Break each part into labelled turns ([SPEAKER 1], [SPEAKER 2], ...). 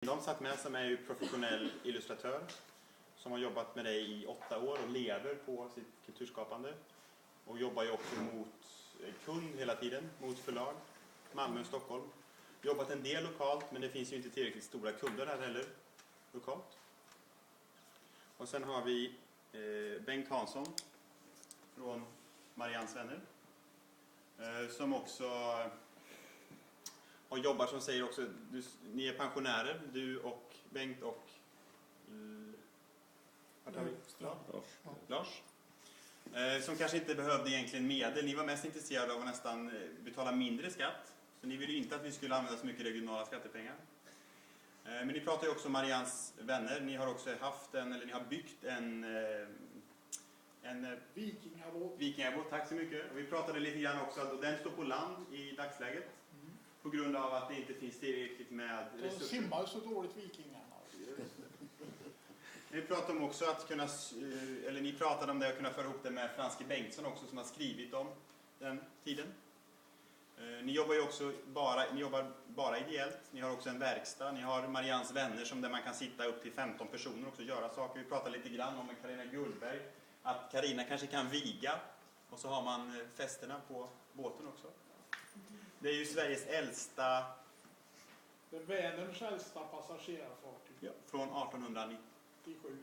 [SPEAKER 1] De satt med som är ju professionell illustratör som har jobbat med dig i 8 år och lever på sitt kulturskapande. Och jobbar ju också mot kund hela tiden, mot förlag, Malmö och Stockholm. Jobbat en del lokalt, men det finns ju inte tillräckligt stora kunder här heller, lokalt. Och sen har vi Bengt Hansson från Mariannes vänner. Som också och jobbar, som säger också, ni är pensionärer, du och Bengt och Lars. Som kanske inte behövde egentligen medel. Ni var mest intresserade av att nästan betala mindre skatt. Så ni ville ju inte att vi skulle använda så mycket regionala skattepengar. Men ni pratar ju också om Mariannes vänner. Ni har också haft ni har byggt en vikingabåt, tack så mycket. Och vi pratade lite grann också att den står på land i dagsläget. På grund av att det inte finns tillräckligt med resurser.
[SPEAKER 2] De simmar så dåligt vikingarna.
[SPEAKER 1] Vi pratade om också att kunna, eller ni pratade om det, att kunna föra ihop det med Franske Bengtsson också, som har skrivit om den tiden. Ni jobbar ju också bara ideellt. Ni har också en verkstad. Ni har Mariannes vänner som där man kan sitta upp till 15 personer och också göra saker. Vi pratade lite grann om med Carina Gullberg att Carina kanske kan viga och så har man festerna på båten också. Det är ju Sveriges äldsta...
[SPEAKER 2] Det är Vänerns äldsta passagerarfartyg.
[SPEAKER 1] Ja, från 1897.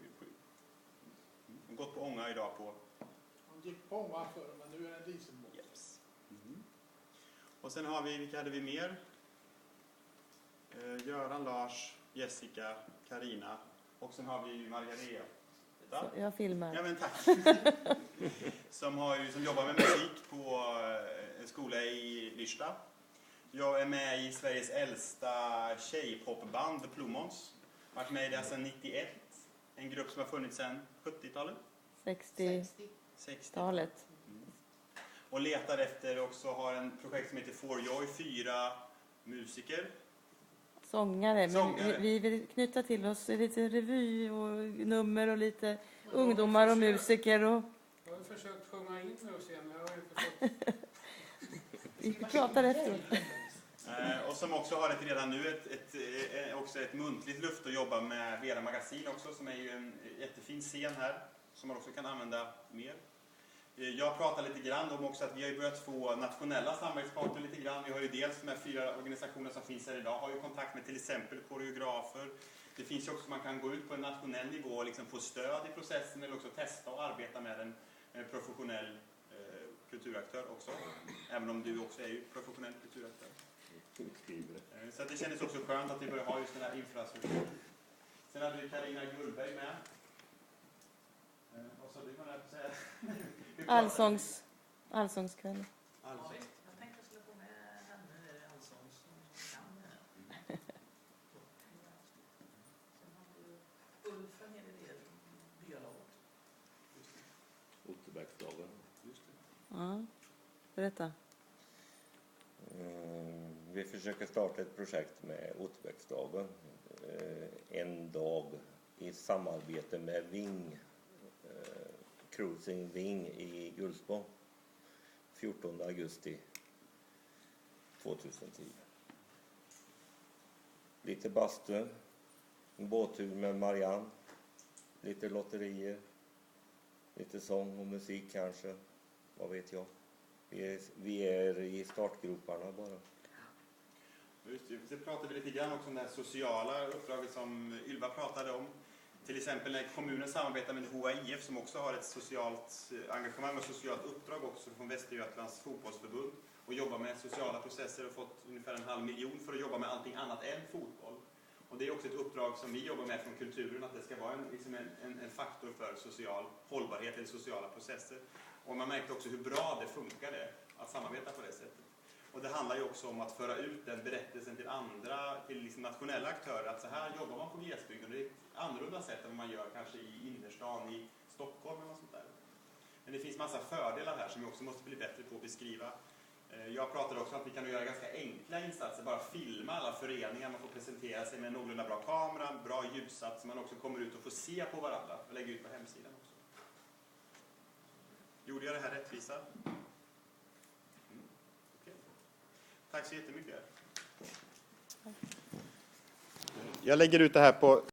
[SPEAKER 1] Gått på ånga idag på...
[SPEAKER 2] Han gick på ånga förr, men nu är det en dieselbåt.
[SPEAKER 1] Yes. Och sen har vi, vilka hade vi mer? Göran, Lars, Jessica, Carina. Och sen har vi Margareta.
[SPEAKER 3] Jag filmar.
[SPEAKER 1] Ja, men tack. som jobbar med musik på en skola i Lyrsta. Jag är med i Sveriges äldsta tjejpopband, The Plumons. Varit med i det sedan 91. En grupp som har funnits sedan 70-talet.
[SPEAKER 3] 60-talet.
[SPEAKER 1] Och letar efter också, har en projekt som heter For Joy, 4 musiker.
[SPEAKER 3] Sångare. Men vi vill knyta till oss lite revy och nummer och lite ungdomar och musiker. Och...
[SPEAKER 4] Jag har försökt sjunga in mig och se, men jag har inte fått...
[SPEAKER 3] Vi pratar efteråt.
[SPEAKER 1] Och som också har redan nu ett muntligt luft att jobba med Vera Magasin också, som är ju en jättefin scen här som man också kan använda mer. Jag pratar lite grann om också att vi har ju börjat få nationella samarbetspartner lite grann. Vi har ju dels de här 4 organisationer som finns här idag, har ju kontakt med till exempel koreografer. Det finns ju också, man kan gå ut på en nationell nivå och liksom få stöd i processen eller också testa och arbeta med en professionell kulturaktör också. Även om du också är ju professionell kulturaktör. Så det kändes också skönt att vi börjar ha just den här infrastrukturen. Sen hade vi Carina Gullberg med. Vad sa du vad jag säga?
[SPEAKER 3] Allsångskväll.
[SPEAKER 5] Jag tänkte jag skulle få med henne allsång som kan. Sen har vi Ulf en hel del byalåt.
[SPEAKER 6] Otterbäcksdagen.
[SPEAKER 3] Ja, berätta.
[SPEAKER 6] Vi försöker starta ett projekt med Otterbäcksdagen. En dag i samarbete med Ving. Cruising Ving i Gullspång. 14 augusti 2010. Lite bastu. En båttur med Marianne. Lite lotterier. Lite sång och musik kanske. Vad vet jag. Vi är i startgroparna bara.
[SPEAKER 1] Just det. Så pratade vi lite grann också om det här sociala uppdraget som Ylva pratade om. Till exempel när kommunen samarbetar med HIF som också har ett socialt engagemang och socialt uppdrag också från Västergötlands fotbollsförbund och jobbar med sociala processer och fått ungefär 500 000 för att jobba med allting annat än fotboll. Och det är också ett uppdrag som vi jobbar med från kulturen, att det ska vara en faktor för social hållbarhet eller sociala processer. Och man märkte också hur bra det funkade att samarbeta på det sättet. Och det handlar ju också om att föra ut den berättelsen till andra, till liksom nationella aktörer, att så här jobbar man på glesbygden. Det är ett annorlunda sätt än vad man gör kanske i innerstan i Stockholm eller något sånt där. Men det finns massa fördelar här som vi också måste bli bättre på att beskriva. Jag pratade också om att vi kan göra ganska enkla insatser, bara filma alla föreningar, man får presentera sig med en någorlunda bra kamera, bra ljussats, så man också kommer ut och får se på varandra och lägga ut på hemsidan också. Gjorde jag det här rättvisa? Tack så jättemycket. Jag lägger ut det här på